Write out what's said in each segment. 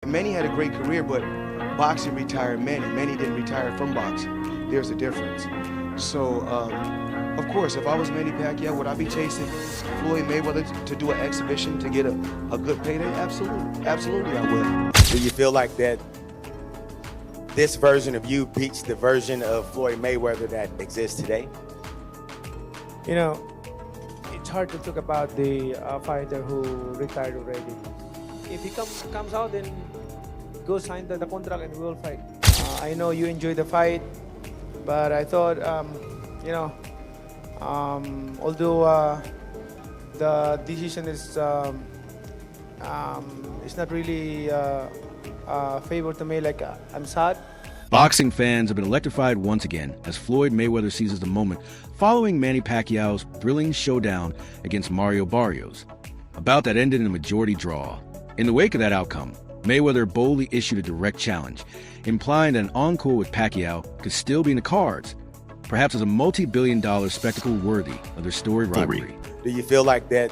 Manny had a great career, but boxing retired Manny. Manny didn't retire from boxing. There's a difference. So, of course, if I was Manny Pacquiao, would I be chasing Floyd Mayweather to do an exhibition to get a good payday? Absolutely. Absolutely, I would. Do you feel like that this version of you beats the version of Floyd Mayweather that exists today? You know, it's hard to talk about the fighter who retired already. If he comes out, then go sign the contract and we'll fight. I know you enjoy the fight, but I thought, although the decision is not really favor to me, like I'm sad. Boxing fans have been electrified once again as Floyd Mayweather seizes the moment following Manny Pacquiao's thrilling showdown against Mario Barrios, a bout that ended in a majority draw. In the wake of that outcome, Mayweather boldly issued a direct challenge, implying that an encore with Pacquiao could still be in the cards, perhaps as a multi-billion-dollar spectacle worthy of their storied rivalry. Do you feel like that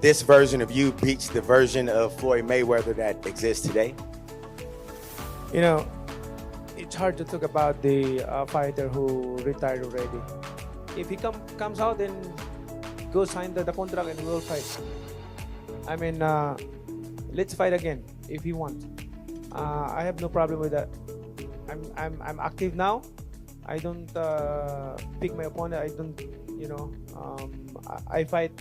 this version of you beats the version of Floyd Mayweather that exists today? You know, it's hard to talk about the fighter who retired already. If he comes out, then go sign the contract and we'll fight. I mean, let's fight again if he wants. I have no problem with that. I'm active now. I don't pick my opponent. I don't, I fight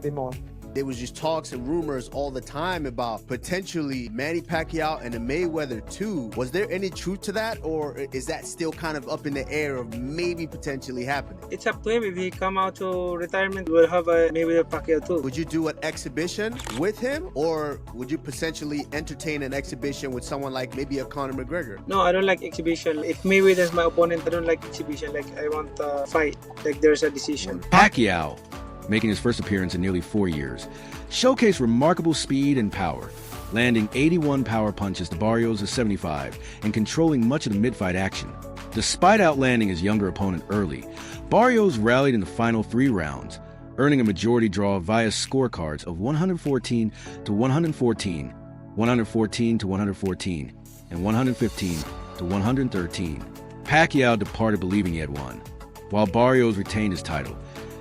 them all. There was just talks and rumors all the time about potentially Manny Pacquiao and the Mayweather 2. Was there any truth to that, or is that still kind of up in the air of maybe potentially happening? It's up to him. If he come out to retirement, we'll have a Mayweather Pacquiao 2. Would you do an exhibition with him, or would you potentially entertain an exhibition with someone like maybe a Conor McGregor? No, I don't like exhibition. If Mayweather is my opponent, I don't like exhibition. Like, I want a fight. Like, there's a decision. Pacquiao, making his first appearance in nearly 4 years, showcased remarkable speed and power, landing 81 power punches to Barrios' 75 and controlling much of the mid-fight action. Despite outlanding his younger opponent early, Barrios rallied in the final 3 rounds, earning a majority draw via scorecards of 114 to 114, 114 to 114, and 115 to 113. Pacquiao departed believing he had won, while Barrios retained his title,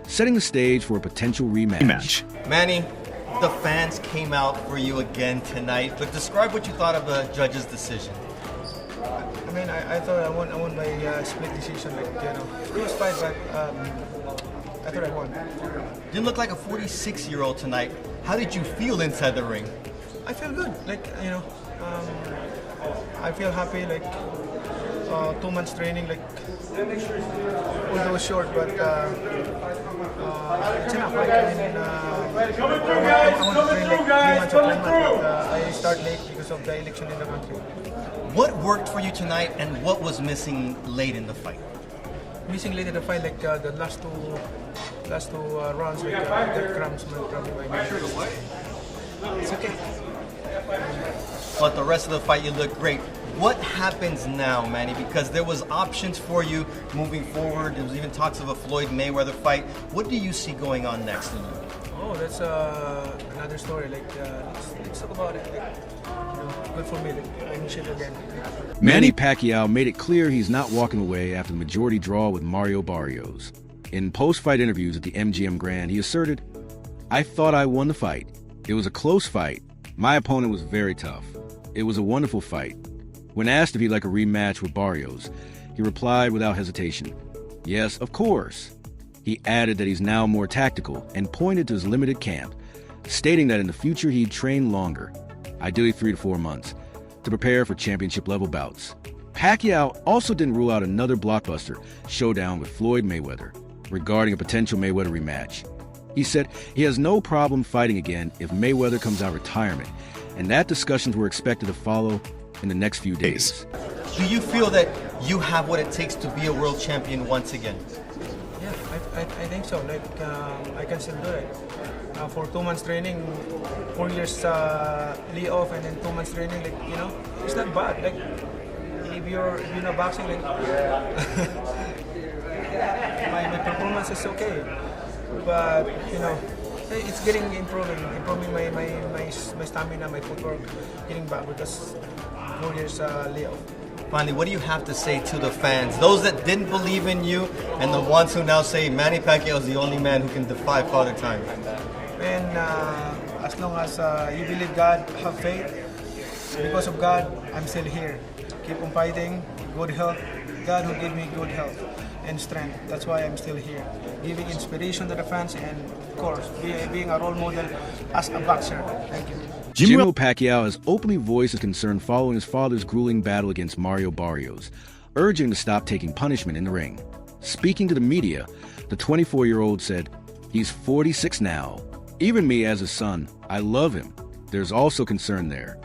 setting the stage for a potential rematch. Manny, the fans came out for you again tonight, but describe what you thought of the judge's decision. I mean, I thought I won by split decision. Like, it was fight, but I thought I won. Didn't look like a 46-year-old tonight. How did you feel inside the ring? I feel good. Like, I feel happy. Like 2 months training. Like, although short, but it's enough. I want to train like 3 months or 10 months, but I start late because of the election in the country. What worked for you tonight, and what was missing late in the fight? Missing late in the fight, like the last two rounds, like the cramps, probably. It's okay. But the rest of the fight, you look great. What happens now, Manny? Because there was options for you moving forward. There was even talks of a Floyd Mayweather fight. What do you see going on next in you? Oh, that's another story. Like, let's talk about it. Like, good for me. Like, I miss it again. Manny Pacquiao made it clear he's not walking away after the majority draw with Mario Barrios. In post-fight interviews at the MGM Grand, he asserted, "I thought I won the fight. It was a close fight. My opponent was very tough. It was a wonderful fight." When asked if he'd like a rematch with Barrios, he replied without hesitation, "Yes, of course." He added that he's now more tactical and pointed to his limited camp, stating that in the future he'd train longer, ideally 3 to 4 months, to prepare for championship-level bouts. Pacquiao also didn't rule out another blockbuster showdown with Floyd Mayweather regarding a potential Mayweather rematch. He said he has no problem fighting again if Mayweather comes out of retirement, and that discussions were expected to follow in the next few days. Do you feel that you have what it takes to be a world champion once again? Yeah, I think so. Like, I can still do it. For 2 months training, 4 years lay off, and then 2 months training, like, it's not bad. Like, if you're not boxing, like, my performance is okay. But, It's getting improving my stamina, my footwork, getting back because 4 years layoff. Finally, what do you have to say to the fans, those that didn't believe in you, and the ones who now say Manny Pacquiao is the only man who can defy Father Time? And as long as you believe God, have faith. Because of God, I'm still here. Keep on fighting. Good health. God who gave me good health and strength. That's why I'm still here, giving inspiration to the fans and, of course, being a role model as a boxer. Thank you. Jimmy Pacquiao has openly voiced his concern following his father's grueling battle against Mario Barrios, urging him to stop taking punishment in the ring. Speaking to the media, the 24-year-old said, "He's 46 now. Even me as a son, I love him. There's also concern there."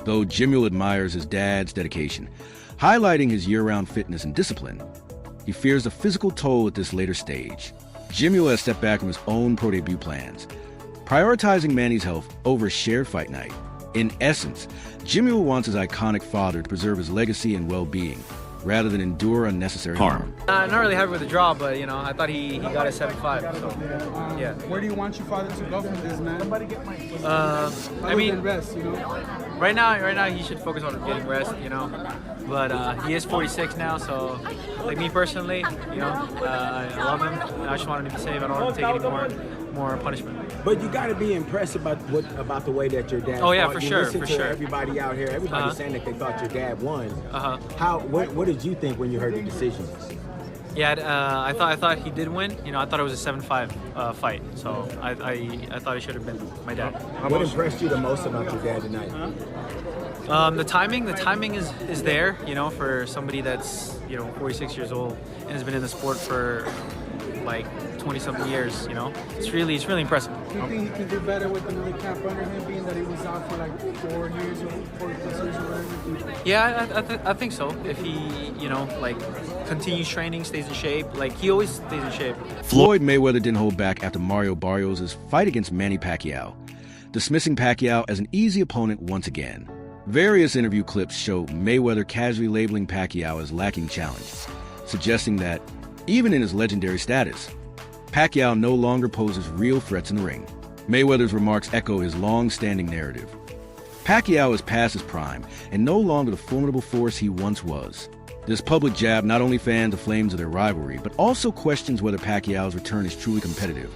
Though Jimmy admires his dad's dedication, highlighting his year-round fitness and discipline, he fears the physical toll at this later stage. Jimmy has stepped back from his own pro debut plans, prioritizing Manny's health over shared fight night. In essence, Jimmy wants his iconic father to preserve his legacy and well-being, rather than endure unnecessary harm. Not really happy with the draw, but I thought he got a 7-5. So, yeah. Where do you want your father to go from this, man? I mean, rest, right now he should focus on getting rest, But he is 46 now, so like me personally, I love him. I just want him to be safe. I don't want him to take any more punishment. But you got to be impressed about the way that your dad. Oh yeah, fought. for You sure, listen for to sure. Everybody out here, everybody's saying that they thought your dad won. What did you think when you heard the decision? Yeah, I thought he did win. I thought it was a 7-5 fight. So I thought it should have been my dad. What impressed you the most about your dad tonight? The timing is there, for somebody that's 46 years old and has been in the sport for like 20-something years. It's really impressive. Do you think he can do better with another camp under him, being that he was out for like 4 years or 4 plus years or whatever? Yeah, I think so. If he continues training, stays in shape, he always stays in shape. Floyd Mayweather didn't hold back after Mario Barrios' fight against Manny Pacquiao, dismissing Pacquiao as an easy opponent once again. Various interview clips show Mayweather casually labeling Pacquiao as lacking challenge, suggesting that, even in his legendary status, Pacquiao no longer poses real threats in the ring. Mayweather's remarks echo his long-standing narrative. Pacquiao is past his prime and no longer the formidable force he once was. This public jab not only fans the flames of their rivalry, but also questions whether Pacquiao's return is truly competitive,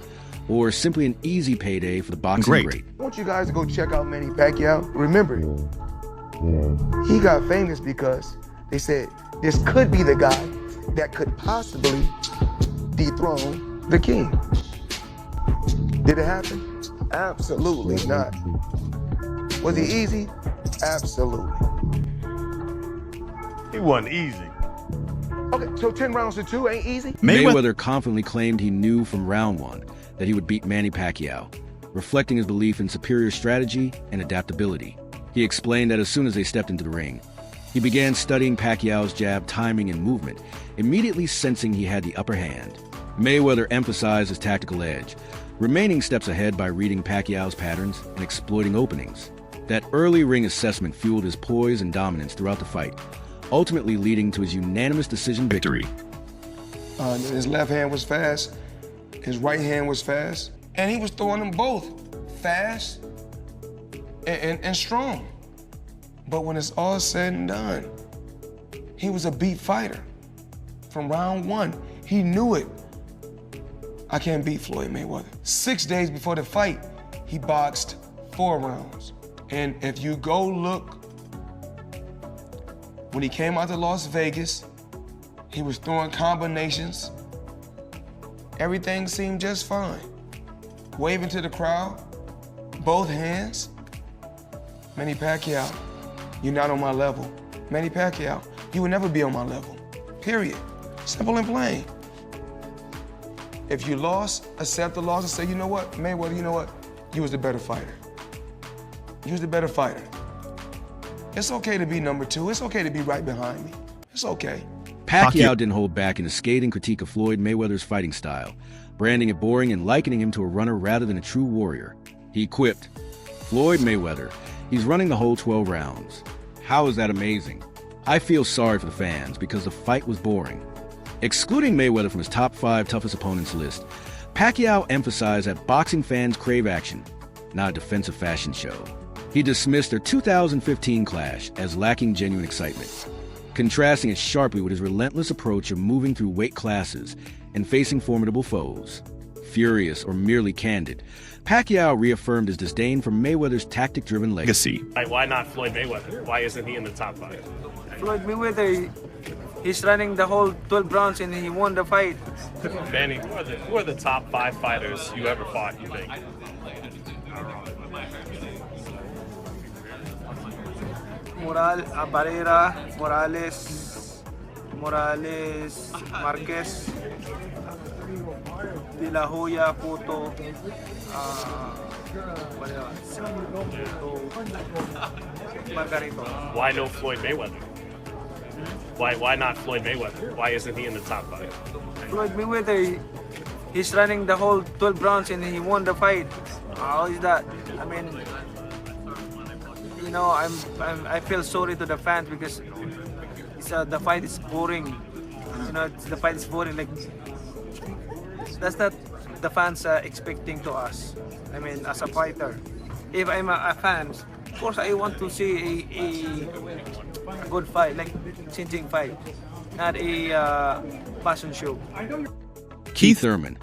or simply an easy payday for the boxing great. I want you guys to go check out Manny Pacquiao. Remember, he got famous because they said this could be the guy that could possibly dethrone the king. Did it happen? Absolutely not. Was he easy? Absolutely. He wasn't easy. Okay, so 10 rounds to 2 ain't easy? Mayweather confidently claimed he knew from round 1 that he would beat Manny Pacquiao, reflecting his belief in superior strategy and adaptability. He explained that as soon as they stepped into the ring, he began studying Pacquiao's jab timing and movement, immediately sensing he had the upper hand. Mayweather emphasized his tactical edge, remaining steps ahead by reading Pacquiao's patterns and exploiting openings. That early ring assessment fueled his poise and dominance throughout the fight, ultimately leading to his unanimous decision victory. His left hand was fast, his right hand was fast, and he was throwing them both fast and strong. But when it's all said and done, he was a beat fighter. From round 1, he knew it. I can't beat Floyd Mayweather. 6 days before the fight, he boxed 4 rounds. And if you go look, when he came out to Las Vegas, he was throwing combinations. Everything seemed just fine. Waving to the crowd, both hands. Manny Pacquiao, you're not on my level. Manny Pacquiao, you will never be on my level. Period. Simple and plain. If you lost, accept the loss and say, you know what, Mayweather, you know what? You was the better fighter. You was the better fighter. It's okay to be number 2. It's okay to be right behind me. It's okay. Pacquiao didn't hold back in a scathing critique of Floyd Mayweather's fighting style, branding it boring and likening him to a runner rather than a true warrior. He quipped, "Floyd Mayweather, he's running the whole 12 rounds. How is that amazing? I feel sorry for the fans because the fight was boring." Excluding Mayweather from his top 5 toughest opponents list, Pacquiao emphasized that boxing fans crave action, not a defensive fashion show. He dismissed their 2015 clash as lacking genuine excitement, contrasting it sharply with his relentless approach of moving through weight classes and facing formidable foes. Furious or merely candid, Pacquiao reaffirmed his disdain for Mayweather's tactic-driven legacy. Why not Floyd Mayweather? Why isn't he in the top 5? Floyd Mayweather, he's running the whole 12 rounds and he won the fight. Manny, who are the top 5 fighters you ever fought, you think? Barrera, Morales, Marquez, De La Hoya, Puto, Margarito. Why no Floyd Mayweather? Why not Floyd Mayweather? Why isn't he in the top 5? Floyd Mayweather, he's running the whole 12 rounds and he won the fight. How is that? I mean, you know, I feel sorry to the fans because the fight is boring. You know, the fight is boring. Like, that's not the fans are expecting to us. I mean, as a fighter, if I'm a fan, of course I want to see a good fight, like changing fight, not a fashion show. Keith Thurman,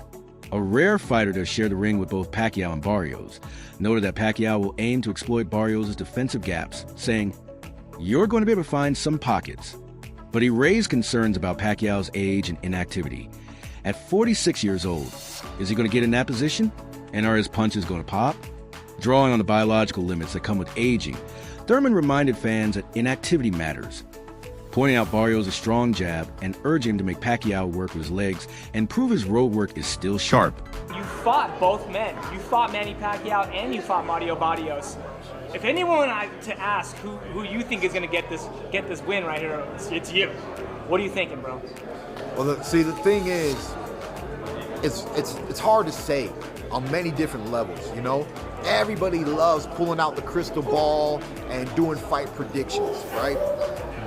a rare fighter to share the ring with both Pacquiao and Barrios, noted that Pacquiao will aim to exploit Barrios' defensive gaps, saying, "You're going to be able to find some pockets." But he raised concerns about Pacquiao's age and inactivity. At 46 years old, is he going to get in that position? And are his punches going to pop? Drawing on the biological limits that come with aging, Thurman reminded fans that inactivity matters, pointing out Barrios' strong jab and urging him to make Pacquiao work with his legs and prove his road work is still sharp. You fought both men. You fought Manny Pacquiao and you fought Mario Barrios. If anyone I to ask who you think is going to get this win right here, it's you. What are you thinking, bro? Well, the thing is, it's hard to say on many different levels, you know? Everybody loves pulling out the crystal ball and doing fight predictions, right?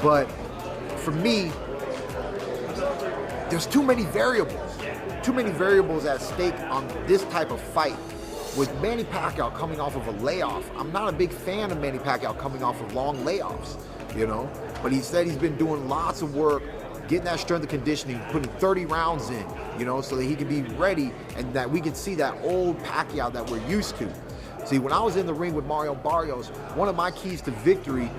But for me, there's too many variables at stake on this type of fight. With Manny Pacquiao coming off of a layoff, I'm not a big fan of Manny Pacquiao coming off of long layoffs, you know? But he said he's been doing lots of work, getting that strength and conditioning, putting 30 rounds in, you know, so that he can be ready and that we can see that old Pacquiao that we're used to. See, when I was in the ring with Mario Barrios, one of my keys to victory,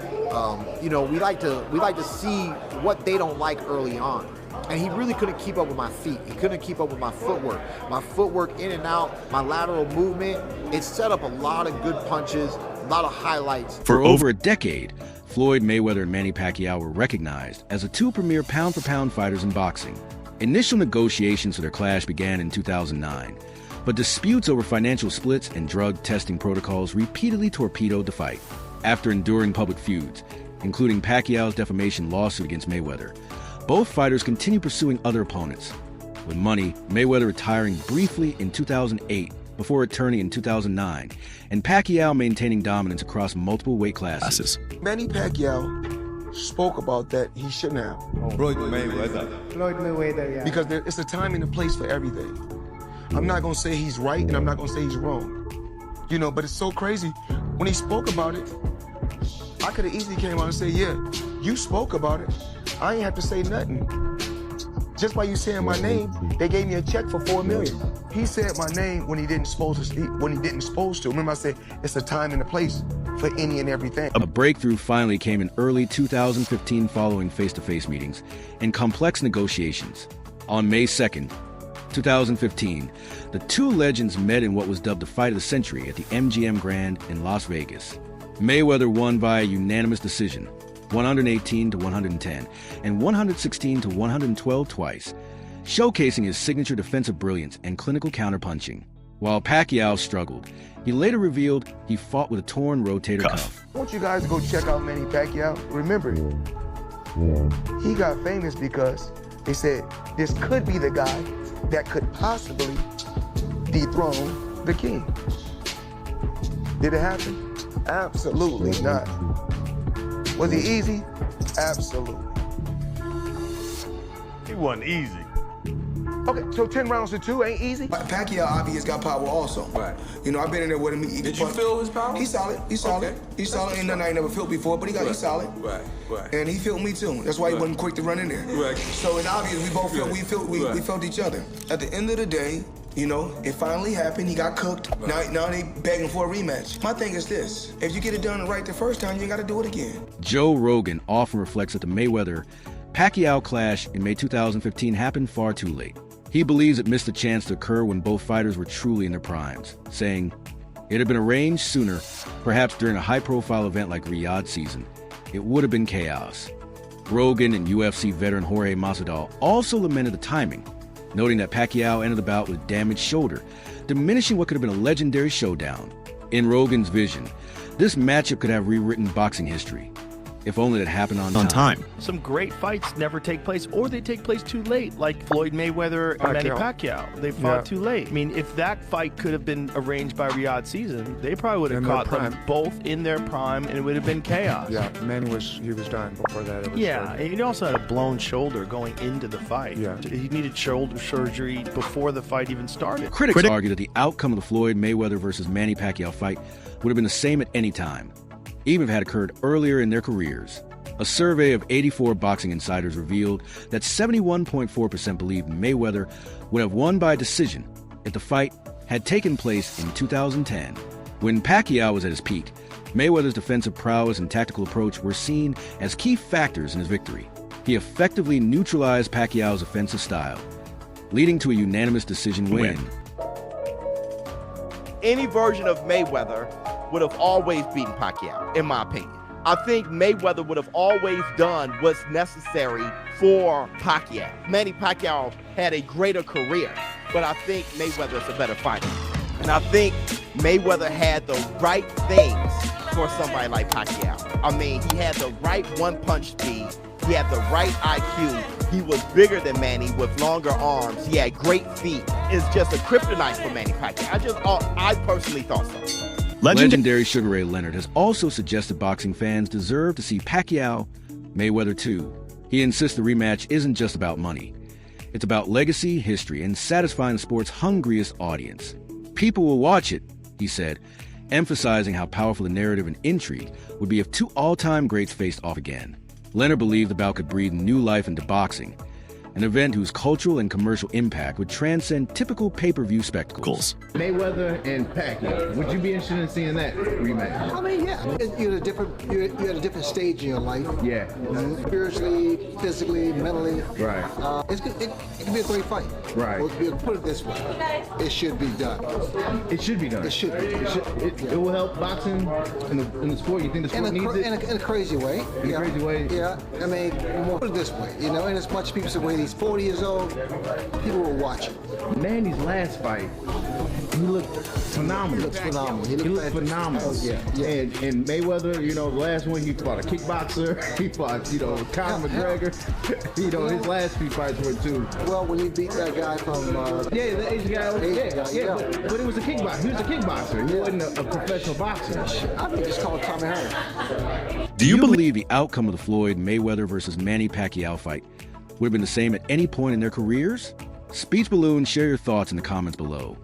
you know, we like to see what they don't like early on. And he really couldn't keep up with my feet. He couldn't keep up with my footwork. My footwork in and out, my lateral movement, it set up a lot of good punches, a lot of highlights. For over a decade, Floyd Mayweather and Manny Pacquiao were recognized as the two premier pound-for-pound fighters in boxing. Initial negotiations for their clash began in 2009, but disputes over financial splits and drug testing protocols repeatedly torpedoed the fight. After enduring public feuds, including Pacquiao's defamation lawsuit against Mayweather, both fighters continue pursuing other opponents, with Money, Mayweather retiring briefly in 2008 before returning in 2009, and Pacquiao maintaining dominance across multiple weight classes. Manny Pacquiao spoke about that he shouldn't have. Floyd Mayweather. Floyd Mayweather, yeah. Because it's a time and a place for everything. I'm not gonna say he's right and I'm not gonna say he's wrong. You know, but it's so crazy. When he spoke about it, I could have easily came out and said, yeah, you spoke about it. I ain't have to say nothing. Just by you saying my name, they gave me a check for $4 million. He said my name when he didn't supposed to. Remember I said it's a time and a place for any and everything. A breakthrough finally came in early 2015 following face-to-face meetings and complex negotiations. On May 2nd, 2015, the two legends met in what was dubbed the fight of the century at the MGM Grand in Las Vegas. Mayweather won via unanimous decision, 118 to 110, and 116 to 112 twice, showcasing his signature defensive brilliance and clinical counterpunching. While Pacquiao struggled, he later revealed he fought with a torn rotator cuff. I want you guys to go check out Manny Pacquiao. Remember, he got famous because they said this could be the guy that could possibly dethrone the king. Did it happen? Absolutely not. Was he easy? Absolutely. He wasn't easy. Okay, so 10 rounds to 2 ain't easy? Pacquiao obviously got power also. Right. You know, I've been in there with him. Did you feel his power? He's solid. He's solid. Okay. He's solid. Ain't nothing I ain't never felt before, but he's solid. Right. And he felt me too. That's why he wasn't quick to run in there. Right. So it's obvious we both felt we felt each other. At the end of the day, you know, it finally happened. He got cooked. Right. Now they begging for a rematch. My thing is this: if you get it done right the first time, you ain't got to do it again. Joe Rogan often reflects that the Mayweather-Pacquiao clash in May 2015 happened far too late. He believes it missed a chance to occur when both fighters were truly in their primes, saying, "It had been arranged sooner, perhaps during a high-profile event like Riyadh season. It would have been chaos." Rogan and UFC veteran Jorge Masvidal also lamented the timing, noting that Pacquiao entered the bout with damaged shoulder, diminishing what could have been a legendary showdown. In Rogan's vision, this matchup could have rewritten boxing history, if only it happened on time. Some great fights never take place, or they take place too late, like Floyd Mayweather and Manny Pacquiao. They fought too late. I mean, if that fight could have been arranged by Riyadh season, they probably would have caught them both in their prime, and it would have been chaos. Yeah, Manny was done before that. And he also had a blown shoulder going into the fight. Yeah. He needed shoulder surgery before the fight even started. Critics argue that the outcome of the Floyd Mayweather versus Manny Pacquiao fight would have been the same at any time, even if it had occurred earlier in their careers. A survey of 84 boxing insiders revealed that 71.4% believed Mayweather would have won by decision if the fight had taken place in 2010. When Pacquiao was at his peak, Mayweather's defensive prowess and tactical approach were seen as key factors in his victory. He effectively neutralized Pacquiao's offensive style, leading to a unanimous decision win. Any version of Mayweather would have always beaten Pacquiao, in my opinion. I think Mayweather would have always done what's necessary for Pacquiao. Manny Pacquiao had a greater career, but I think Mayweather's a better fighter. And I think Mayweather had the right things for somebody like Pacquiao. I mean, he had the right one-punch speed. He had the right IQ. He was bigger than Manny with longer arms. He had great feet. It's just a kryptonite for Manny Pacquiao. I personally thought so. Legendary Sugar Ray Leonard has also suggested boxing fans deserve to see Pacquiao Mayweather too. He insists the rematch isn't just about money. It's about legacy, history, and satisfying the sport's hungriest audience. People will watch it, he said, emphasizing how powerful the narrative and intrigue would be if two all-time greats faced off again. Leonard believed the bout could breathe new life into boxing, an event whose cultural and commercial impact would transcend typical pay-per-view spectacles. Mayweather and Pacquiao. Would you be interested in seeing that rematch? I mean, yeah. You're at a different stage in your life. Yeah. Spiritually, physically, mentally. Right. It could be a great fight. Right. Well, put it this way. It should be done. It should be done. It should be. It will help boxing in the sport. You think the sport needs it? In a crazy way. In a crazy way? Yeah. I mean, put it this way. You know, and as much people say, when he's 40 years old, people will watch it. Manny's last fight, he looked phenomenal. He looks phenomenal. He looked phenomenal. Yeah. And Mayweather, the last one he fought a kickboxer. He fought, Conor McGregor. His last few fights were too. Well, when he beat that guy from the Asian guy. But it was a kickboxer. He was a kickboxer. He wasn't a professional boxer. I think it's called Tommy Hearn. Do you believe the outcome of the Floyd Mayweather versus Manny Pacquiao fight would have been the same at any point in their careers? Speech Balloon, share your thoughts in the comments below.